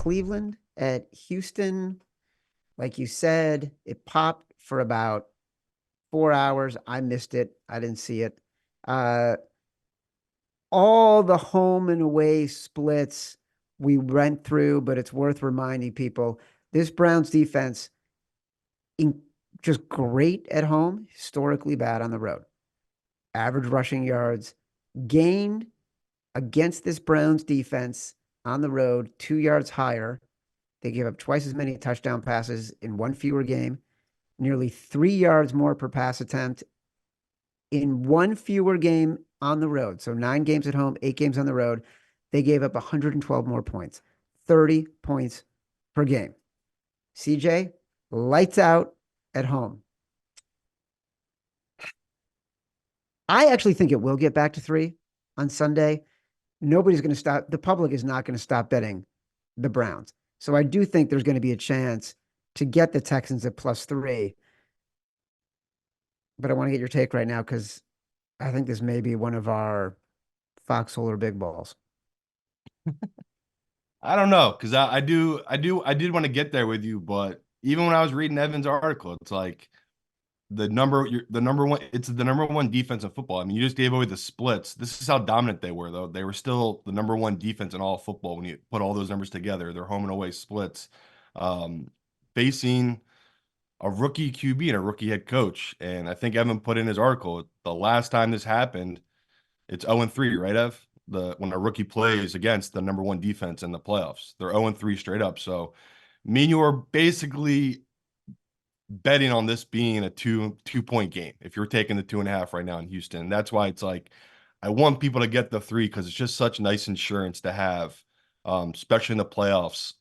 Cleveland at Houston. Like you said, it popped for about 4 hours. I missed it. I didn't see it. Uh, all the home and away splits we went through, but it's worth reminding people this Browns defense in, just great at home, historically bad on the road. Average rushing yards gained against this Browns defense on the road 2 yards higher. They gave up twice as many touchdown passes in one fewer game, nearly 3 yards more per pass attempt in one fewer game on the road. So 9 games at home, 8 games on the road. They gave up 112 more points, 30 points per game. CJ, lights out at home. I actually think it will get back to 3 on Sunday. Nobody's going to stop. The public is not going to stop betting the Browns. So I do think there's going to be a chance to get the Texans at +3. But I want to get your take right now because I think this may be one of our Foxhole or big balls. I don't know, because I did want to get there with you, but even when I was reading Evan's article, it's like the number one, it's the number one defense in football. I mean, you just gave away the splits. This is how dominant they were, though. They were still the number one defense in all of football when you put all those numbers together. Their home and away splits, um, facing a rookie QB and a rookie head coach. And I think Evan put in his article, the last time this happened, it's 0-3, right, Ev? When a rookie plays against the number one defense in the playoffs, they're 0-3 straight up. So me and you are basically betting on this being a two-point game if you're taking the 2.5 right now in Houston. That's why it's like I want people to get the 3 because it's just such nice insurance to have, especially in the playoffs.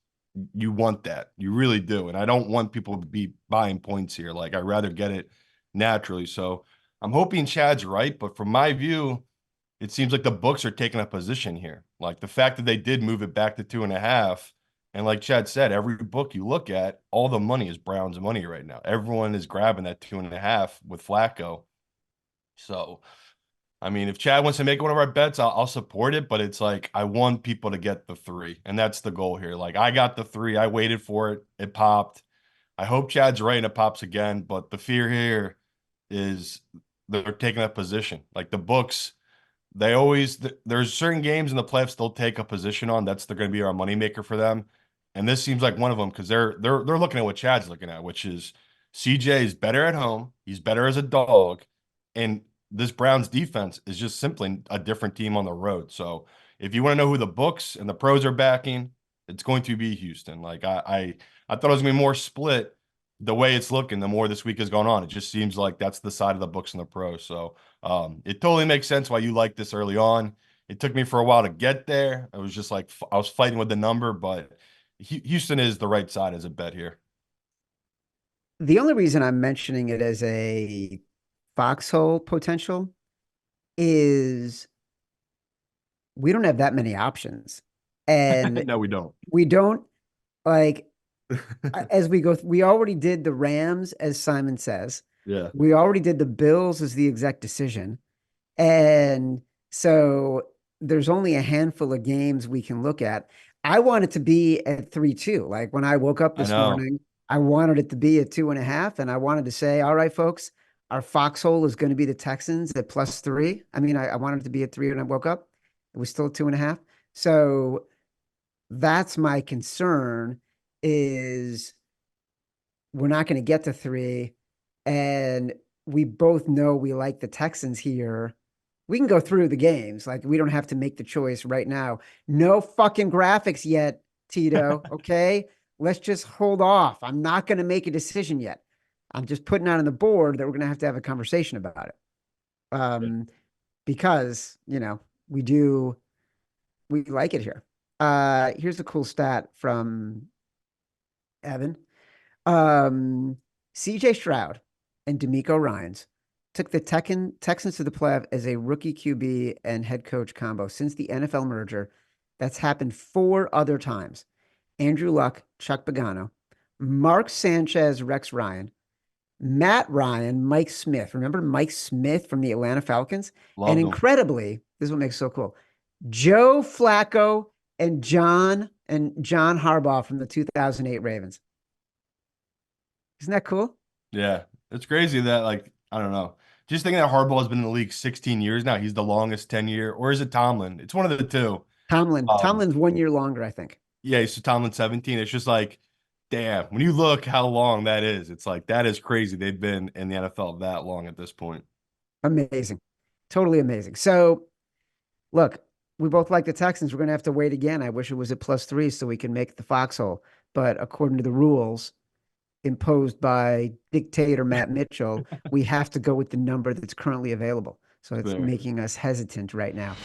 You want that. You really do. And I don't want people to be buying points here. Like, I'd rather get it naturally. So I'm hoping Chad's right. But from my view, it seems like the books are taking a position here. Like the fact that they did move it back to 2.5. And like Chad said, every book you look at, all the money is Brown's money right now. Everyone is grabbing that 2.5 with Flacco. So, I mean, if Chad wants to make one of our bets, I'll support it. But it's like, I want people to get the 3. And that's the goal here. Like, I got the 3. I waited for it. It popped. I hope Chad's right and it pops again. But the fear here is they're taking a position. Like the books, they always there's certain games in the playoffs they'll take a position on. They're going to be our moneymaker for them. And this seems like one of them because they're looking at what Chad's looking at, which is CJ is better at home. He's better as a dog. And this Browns defense is just simply a different team on the road. So if you want to know who the books and the pros are backing, it's going to be Houston. Like I thought it was gonna be more split the way it's looking, the more this week has gone on. It just seems like that's the side of the books and the pros. So it totally makes sense why you like this early on. It took me for a while to get there. I was just like I was fighting with the number, but Houston is the right side as a bet here. The only reason I'm mentioning it as a Foxhole potential is we don't have that many options. And No, we don't. we don't like as we go, we already did the Rams, as Simon says. Yeah. We already did the Bills as the exec decision. And so there's only a handful of games we can look at. I want it to be at 3-2. Like when I woke up I this know. morning, I wanted it to be at 2.5. And I wanted to say, all right, folks, our Foxhole is going to be the Texans at +3. I mean, I wanted it to be at 3 when I woke up. It was still at 2.5. So that's my concern is we're not going to get to 3. And we both know we like the Texans here. We can go through the games. Like we don't have to make the choice right now. No fucking graphics yet, Tito. Okay. Let's just hold off. I'm not going to make a decision yet. I'm just putting out on the board that we're going to have a conversation about it. Because, we like it here. Here's a cool stat from Evan. CJ Stroud and D'Amico Ryans took the Texans to the playoff as a rookie QB and head coach combo since the NFL merger. That's happened 4 other times. Andrew Luck, Chuck Pagano, Mark Sanchez, Rex Ryan, Matt Ryan, Mike Smith. Remember Mike Smith from the Atlanta Falcons? And Loved them. incredibly, this is what makes it so cool. Joe Flacco and John and John Harbaugh from the 2008 Ravens. Isn't that cool? Yeah, it's crazy that like I don't know. Just thinking that Harbaugh has been in the league 16 years now. He's the longest 10-year, or is it Tomlin? It's one of the two. Tomlin. Um, Tomlin's 1 year longer, I think. yeah, so Tomlin 17. It's just like, damn, when you look how long that is, it's like that is crazy. They've been in the NFL that long at this point. Amazing. Totally amazing. So look, we both like the Texans. We're going to have to wait again. I wish it was at +3 so we can make the Foxhole. But according to the rules imposed by dictator Matt Mitchell, we have to go with the number that's currently available. So it's Fair. making us hesitant right now.